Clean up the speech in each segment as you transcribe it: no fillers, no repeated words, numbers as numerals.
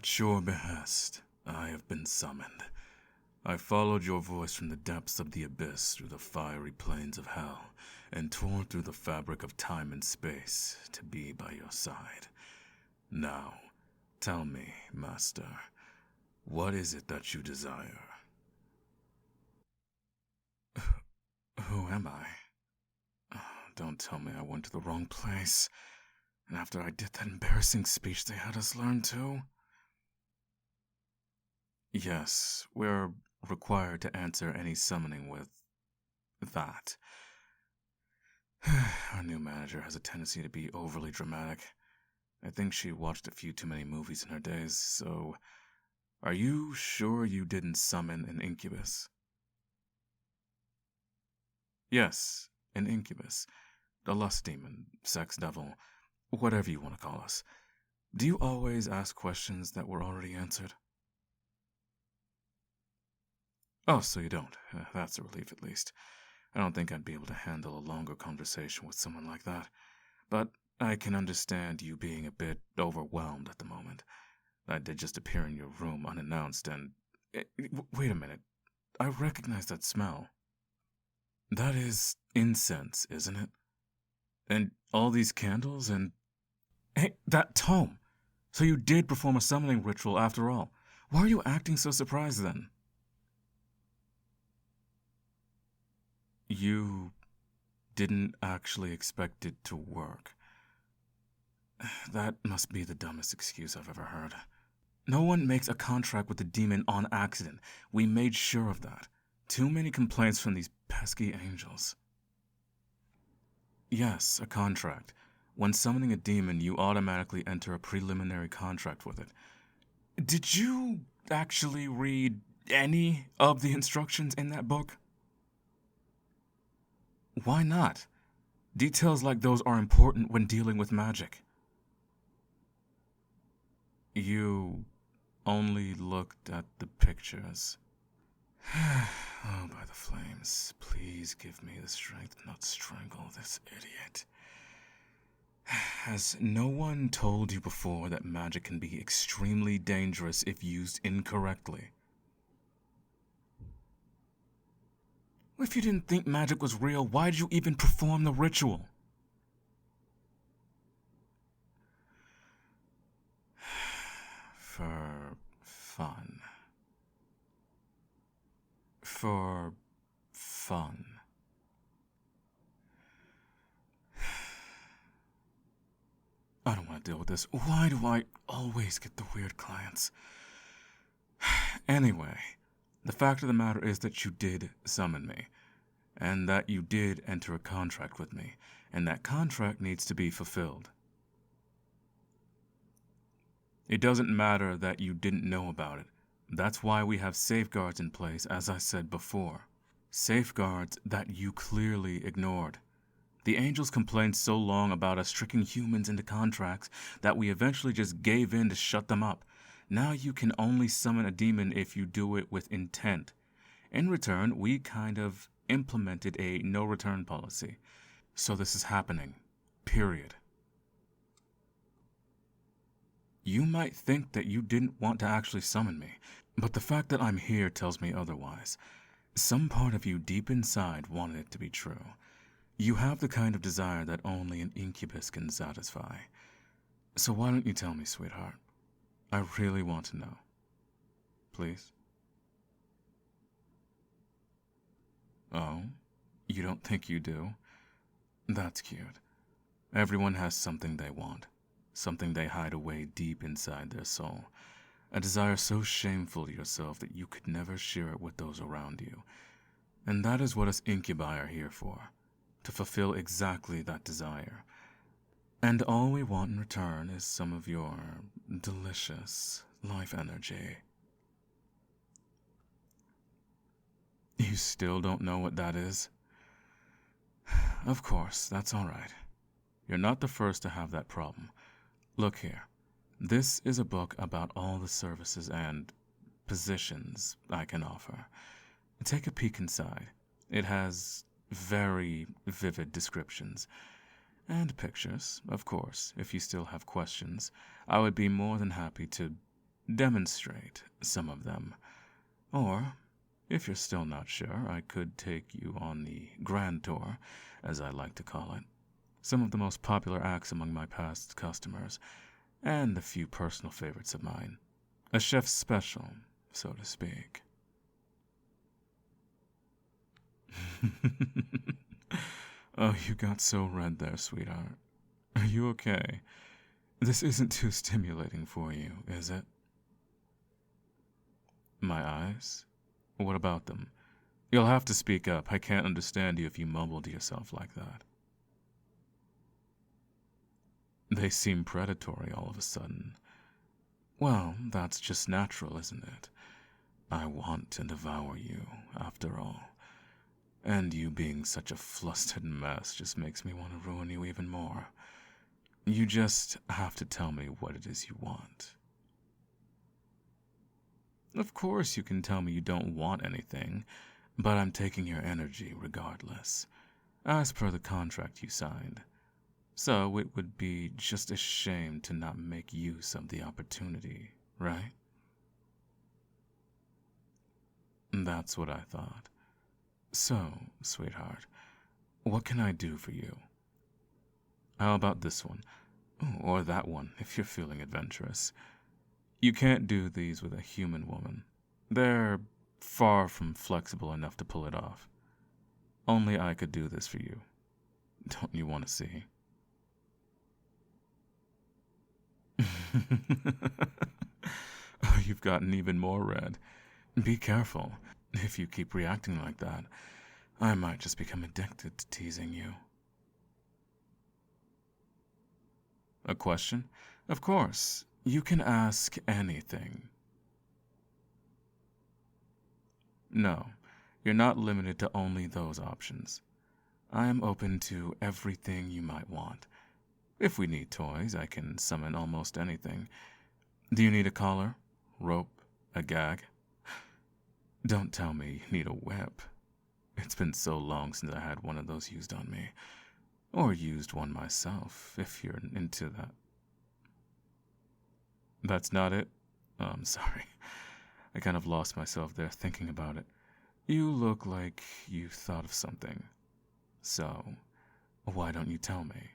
At your behest, I have been summoned. I followed your voice from the depths of the abyss through the fiery plains of hell, and tore through the fabric of time and space to be by your side. Now, tell me, Master, what is it that you desire? Who am I? Don't tell me I went to the wrong place, and after I did that embarrassing speech they had us learn too. Yes, we're required to answer any summoning with that. Our new manager has a tendency to be overly dramatic. I think she watched a few too many movies in her days, so are you sure you didn't summon an incubus? Yes, an incubus. A lust demon, sex devil, whatever you want to call us. Do you always ask questions that were already answered? Oh, so you don't. That's a relief at least. I don't think I'd be able to handle a longer conversation with someone like that. But I can understand you being a bit overwhelmed at the moment. I did just appear in your room unannounced and... Wait a minute. I recognize that smell. That is incense, isn't it? And all these candles and... Hey, that tome! So you did perform a summoning ritual after all. Why are you acting so surprised then? You didn't actually expect it to work. That must be the dumbest excuse I've ever heard. No one makes a contract with the demon on accident. We made sure of that. Too many complaints from these pesky angels. Yes, a contract. When summoning a demon, you automatically enter a preliminary contract with it. Did you actually read any of the instructions in that book? Why not? Details like those are important when dealing with magic. You only looked at the pictures. Oh, by the flames, please give me the strength not to strangle this idiot. Has no one told you before that magic can be extremely dangerous if used incorrectly? If you didn't think magic was real, why did you even perform the ritual? For fun. For fun. I don't want to deal with this. Why do I always get the weird clients? Anyway, the fact of the matter is that you did summon me, and that you did enter a contract with me, and that contract needs to be fulfilled. It doesn't matter that you didn't know about it. That's why we have safeguards in place, as I said before. Safeguards that you clearly ignored. The angels complained so long about us tricking humans into contracts that we eventually just gave in to shut them up. Now you can only summon a demon if you do it with intent. In return, we kind of implemented a no-return policy. So this is happening. Period. You might think that you didn't want to actually summon me, but the fact that I'm here tells me otherwise. Some part of you deep inside wanted it to be true. You have the kind of desire that only an incubus can satisfy. So why don't you tell me, sweetheart? I really want to know. Please? Oh? You don't think you do? That's cute. Everyone has something they want. Something they hide away deep inside their soul. A desire so shameful to yourself that you could never share it with those around you. And that is what us incubi are here for. To fulfill exactly that desire. And all we want in return is some of your delicious life energy. You still don't know what that is? Of course, that's all right. You're not the first to have that problem. Look here. This is a book about all the services and positions I can offer. Take a peek inside. It has very vivid descriptions. And pictures, of course. If you still have questions, I would be more than happy to demonstrate some of them. Or, if you're still not sure, I could take you on the Grand Tour, as I like to call it. Some of the most popular acts among my past customers, and a few personal favorites of mine. A chef's special, so to speak. Oh, you got so red there, sweetheart. Are you okay? This isn't too stimulating for you, is it? My eyes? What about them? You'll have to speak up. I can't understand you if you mumble to yourself like that. They seem predatory all of a sudden. Well, that's just natural, isn't it? I want to devour you, after all. And you being such a flustered mess just makes me want to ruin you even more. You just have to tell me what it is you want. Of course you can tell me you don't want anything, but I'm taking your energy regardless, as per the contract you signed. So it would be just a shame to not make use of the opportunity, right? That's what I thought. So, sweetheart, what can I do for you? How about this one? Or that one, if you're feeling adventurous. You can't do these with a human woman. They're far from flexible enough to pull it off. Only I could do this for you. Don't you want to see? Oh, you've gotten even more red. Be careful. If you keep reacting like that, I might just become addicted to teasing you. A question? Of course. You can ask anything. No, you're not limited to only those options. I am open to everything you might want. If we need toys, I can summon almost anything. Do you need a collar, rope, a gag? Don't tell me you need a whip. It's been so long since I had one of those used on me. Or used one myself, if you're into that. That's not it? Oh, I'm sorry. I kind of lost myself there thinking about it. You look like you thought of something. So, why don't you tell me?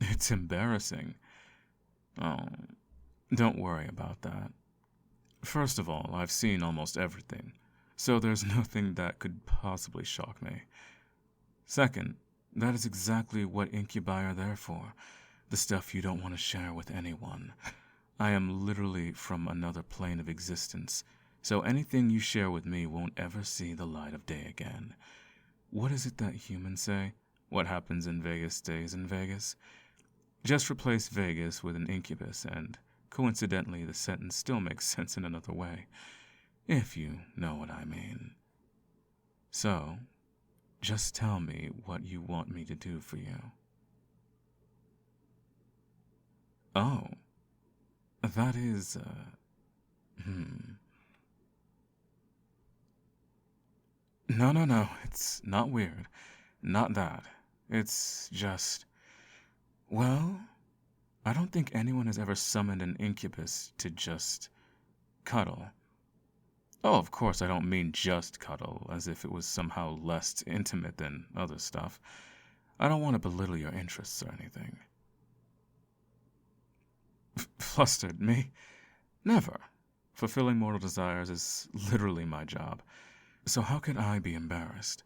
It's embarrassing. Oh, don't worry about that. First of all, I've seen almost everything, so there's nothing that could possibly shock me. Second, that is exactly what incubi are there for. The stuff you don't want to share with anyone. I am literally from another plane of existence, so anything you share with me won't ever see the light of day again. What is it that humans say? What happens in Vegas stays in Vegas? Just replace Vegas with an incubus, and coincidentally, the sentence still makes sense in another way, if you know what I mean. So, just tell me what you want me to do for you. Oh, that is, No, it's not weird. Not that. It's just, well, I don't think anyone has ever summoned an incubus to just cuddle. Oh, of course, I don't mean just cuddle, as if it was somehow less intimate than other stuff. I don't want to belittle your interests or anything. Flustered me? Never. Fulfilling mortal desires is literally my job. So how can I be embarrassed?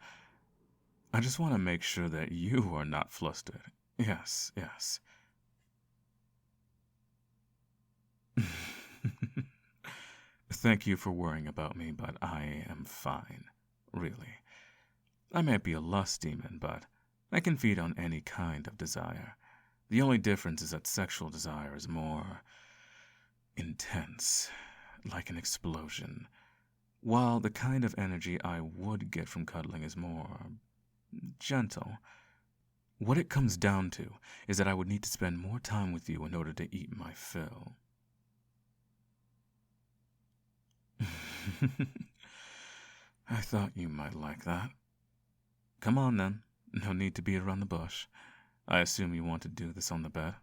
I just want to make sure that you are not flustered. Yes. Thank you for worrying about me, but I am fine. Really. I might be a lust demon, but I can feed on any kind of desire. The only difference is that sexual desire is more intense, like an explosion, while the kind of energy I would get from cuddling is more gentle. What it comes down to is that I would need to spend more time with you in order to eat my fill. I thought you might like that. Come on then, no need to beat around the bush. I assume you want to do this on the bed?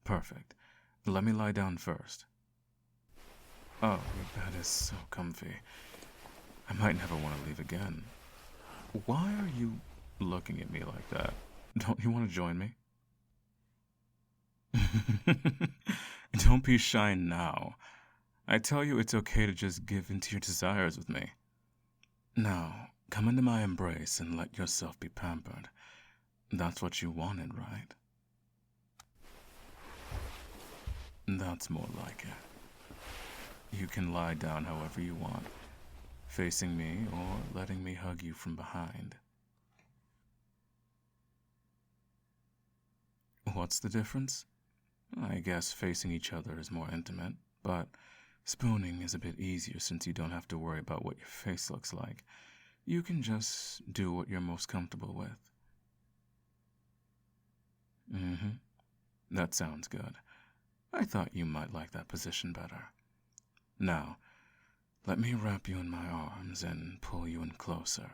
Perfect. Let me lie down first. Oh, your bed is so comfy. I might never want to leave again. Why are you looking at me like that? Don't you want to join me? Don't be shy now. I tell you it's okay to just give in to your desires with me. Now, come into my embrace and let yourself be pampered. That's what you wanted, right? That's more like it. You can lie down however you want, facing me or letting me hug you from behind. What's the difference? I guess facing each other is more intimate, but spooning is a bit easier since you don't have to worry about what your face looks like. You can just do what you're most comfortable with. That sounds good. I thought you might like that position better. Now, let me wrap you in my arms and pull you in closer.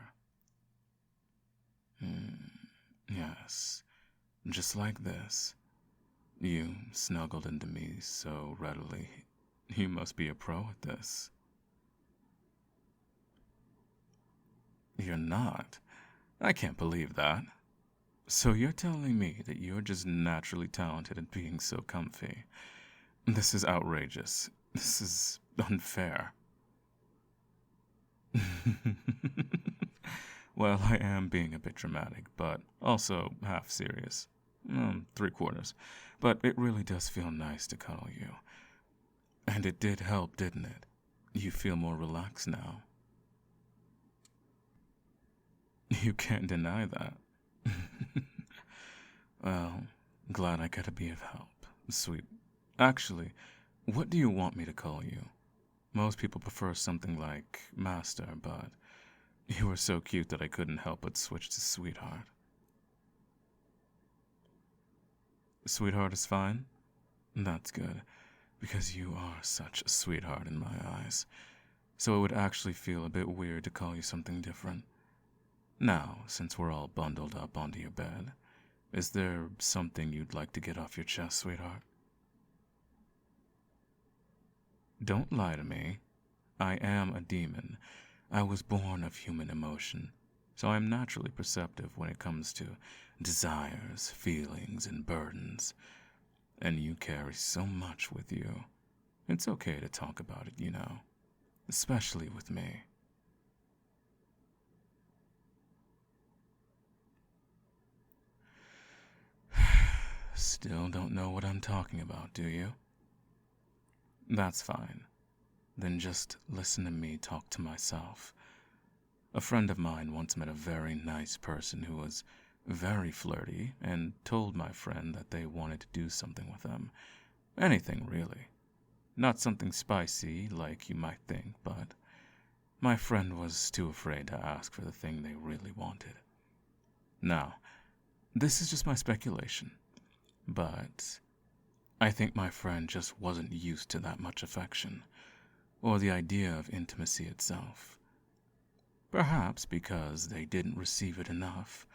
Yes, just like this. You snuggled into me so readily. You must be a pro at this. You're not. I can't believe that. So you're telling me that you're just naturally talented at being so comfy. This is outrageous. This is unfair. Well, I am being a bit dramatic, but also half serious. 3/4. But it really does feel nice to cuddle you. And it did help, didn't it? You feel more relaxed now. You can't deny that. Well, glad I could be of help. Sweet. Actually, what do you want me to call you? Most people prefer something like Master, but you were so cute that I couldn't help but switch to Sweetheart. Sweetheart is fine? That's good, because you are such a sweetheart in my eyes. So it would actually feel a bit weird to call you something different. Now, since we're all bundled up onto your bed, is there something you'd like to get off your chest, sweetheart? Don't lie to me. I am a demon. I was born of human emotion, so I am naturally perceptive when it comes to desires, feelings, and burdens. And you carry so much with you. It's okay to talk about it, you know, especially with me. Still don't know what I'm talking about, do you? That's fine. Then just listen to me talk to myself. A friend of mine once met a very nice person who was very flirty and told my friend that they wanted to do something with them. Anything, really. Not something spicy like you might think, but my friend was too afraid to ask for the thing they really wanted. Now, this is just my speculation, but I think my friend just wasn't used to that much affection, or the idea of intimacy itself. Perhaps because they didn't receive it enough,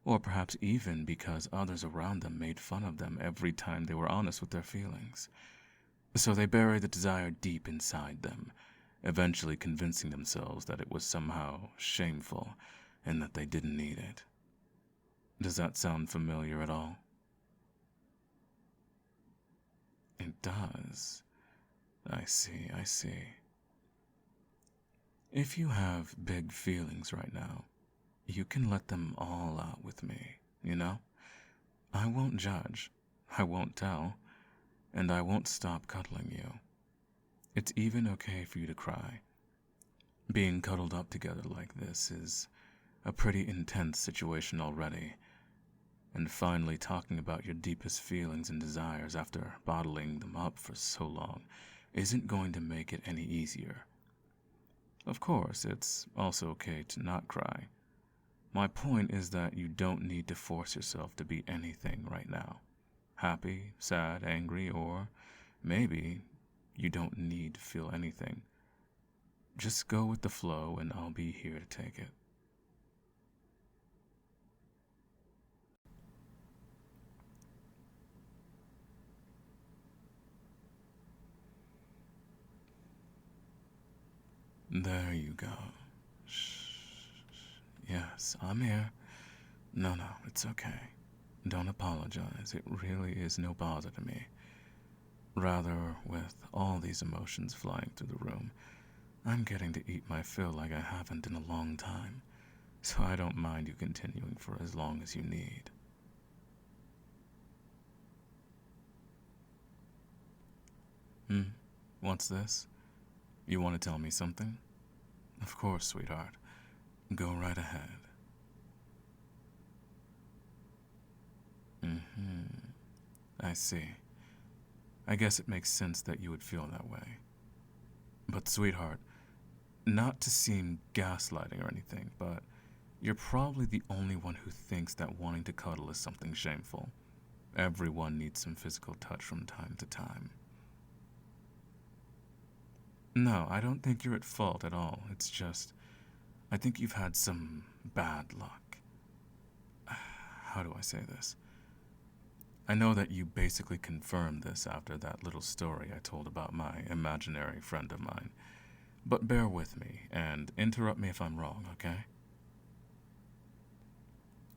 or perhaps even because others around them made fun of them every time they were honest with their feelings. So they buried the desire deep inside them, eventually convincing themselves that it was somehow shameful and that they didn't need it. Does that sound familiar at all? It does. I see. If you have big feelings right now, you can let them all out with me, you know? I won't judge, I won't tell, and I won't stop cuddling you. It's even okay for you to cry. Being cuddled up together like this is a pretty intense situation already, and finally talking about your deepest feelings and desires after bottling them up for so long isn't going to make it any easier. Of course, it's also okay to not cry. My point is that you don't need to force yourself to be anything right now. Happy, sad, angry, or maybe you don't need to feel anything. Just go with the flow and I'll be here to take it. There you go. Shh. Yes, I'm here. No, it's okay. Don't apologize. It really is no bother to me. Rather, with all these emotions flying through the room, I'm getting to eat my fill like I haven't in a long time, so I don't mind you continuing for as long as you need. What's this? You want to tell me something? Of course, sweetheart. Go right ahead. I see. I guess it makes sense that you would feel that way. But, sweetheart, not to seem gaslighting or anything, but you're probably the only one who thinks that wanting to cuddle is something shameful. Everyone needs some physical touch from time to time. No, I don't think you're at fault at all. It's just, I think you've had some bad luck. How do I say this? I know that you basically confirmed this after that little story I told about my imaginary friend of mine. But bear with me and interrupt me if I'm wrong, okay?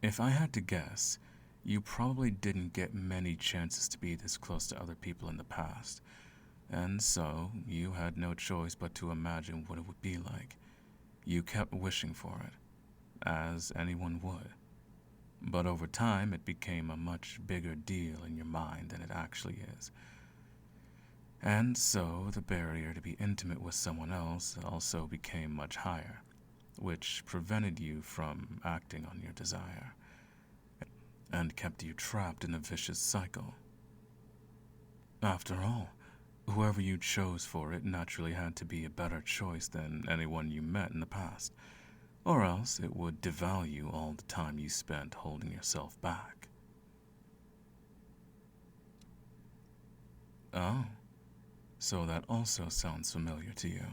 If I had to guess, you probably didn't get many chances to be this close to other people in the past, and so you had no choice but to imagine what it would be like. You kept wishing for it, as anyone would. But over time, it became a much bigger deal in your mind than it actually is. And so the barrier to be intimate with someone else also became much higher, which prevented you from acting on your desire, and kept you trapped in a vicious cycle. After all, whoever you chose for it naturally had to be a better choice than anyone you met in the past, or else it would devalue all the time you spent holding yourself back. Oh, so that also sounds familiar to you.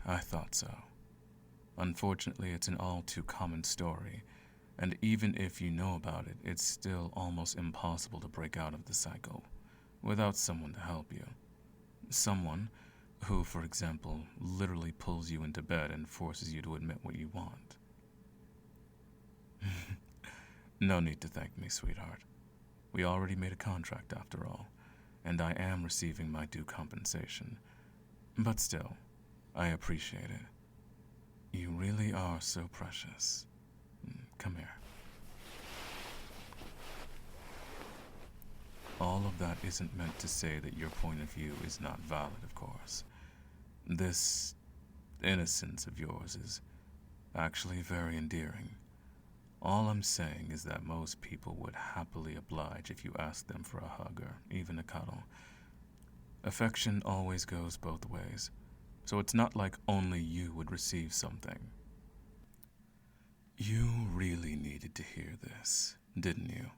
I thought so. Unfortunately, it's an all too common story, and even if you know about it, it's still almost impossible to break out of the cycle without someone to help you. Someone who, for example, literally pulls you into bed and forces you to admit what you want. No need to thank me, sweetheart. We already made a contract after all, and I am receiving my due compensation. But still, I appreciate it. You really are so precious. Come here. All of that isn't meant to say that your point of view is not valid, of course. This innocence of yours is actually very endearing. All I'm saying is that most people would happily oblige if you asked them for a hug or even a cuddle. Affection always goes both ways, so it's not like only you would receive something. You really needed to hear this, didn't you?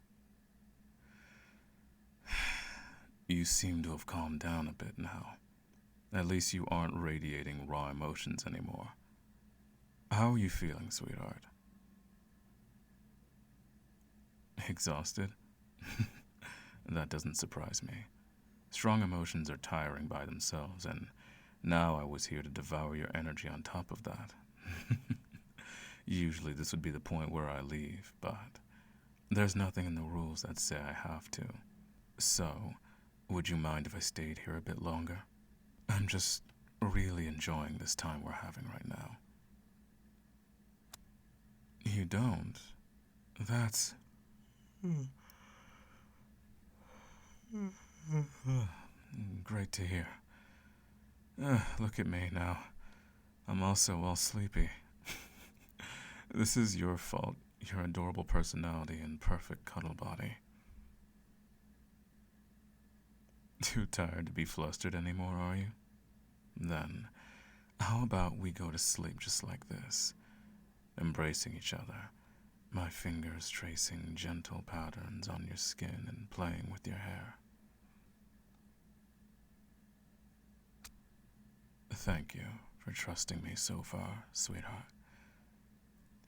You seem to have calmed down a bit now. At least you aren't radiating raw emotions anymore. How are you feeling, sweetheart? Exhausted? That doesn't surprise me. Strong emotions are tiring by themselves, and now I was here to devour your energy on top of that. Usually this would be the point where I leave, but there's nothing in the rules that say I have to. So, would you mind if I stayed here a bit longer? I'm just really enjoying this time we're having right now. You don't? That's... Great to hear. Look at me now. I'm also all sleepy. This is your fault, your adorable personality and perfect cuddle body. Too tired to be flustered anymore, are you? Then, how about we go to sleep just like this, embracing each other, my fingers tracing gentle patterns on your skin and playing with your hair. Thank you for trusting me so far, sweetheart.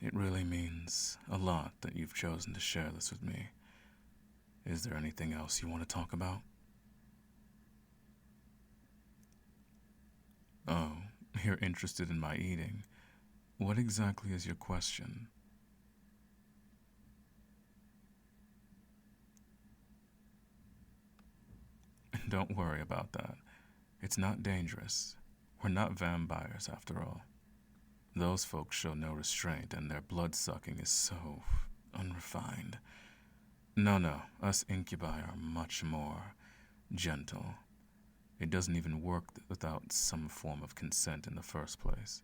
It really means a lot that you've chosen to share this with me. Is there anything else you want to talk about? Oh, you're interested in my eating. What exactly is your question? Don't worry about that. It's not dangerous. We're not vampires, after all. Those folks show no restraint, and their blood sucking is so unrefined. No, us incubi are much more gentle. It doesn't even work without some form of consent in the first place.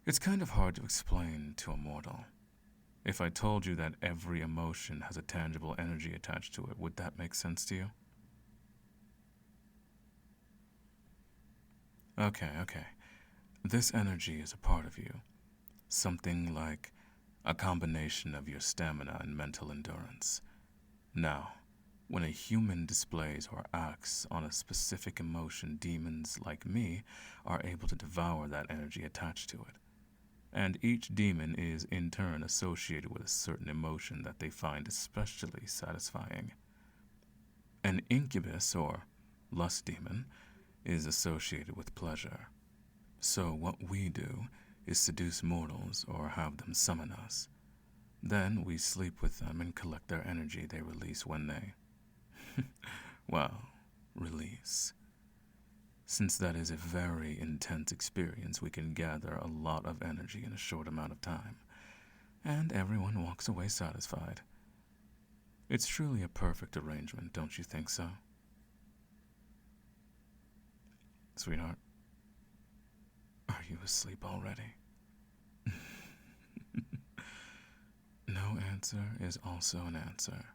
It's kind of hard to explain to a mortal. If I told you that every emotion has a tangible energy attached to it, would that make sense to you? Okay. This energy is a part of you. Something like a combination of your stamina and mental endurance. Now, when a human displays or acts on a specific emotion, demons like me are able to devour that energy attached to it. And each demon is in turn associated with a certain emotion that they find especially satisfying. An incubus, or lust demon, is associated with pleasure. So what we do is seduce mortals or have them summon us. Then we sleep with them and collect their energy they release when they, well, release. Since that is a very intense experience, we can gather a lot of energy in a short amount of time, and everyone walks away satisfied. It's truly a perfect arrangement, don't you think so? Sweetheart, are you asleep already? No answer is also an answer.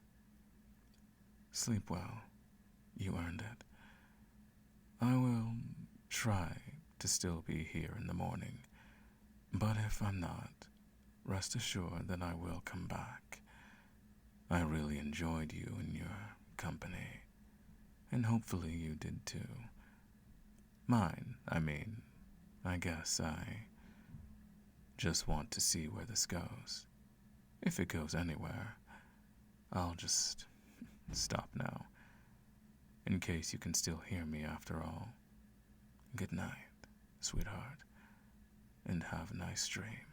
Sleep well. You earned it. I will try to still be here in the morning, but if I'm not, rest assured that I will come back. I really enjoyed you and your company, and hopefully you did too. I guess I just want to see where this goes. If it goes anywhere, I'll just stop now, in case you can still hear me after all. Good night, sweetheart, and have a nice dream.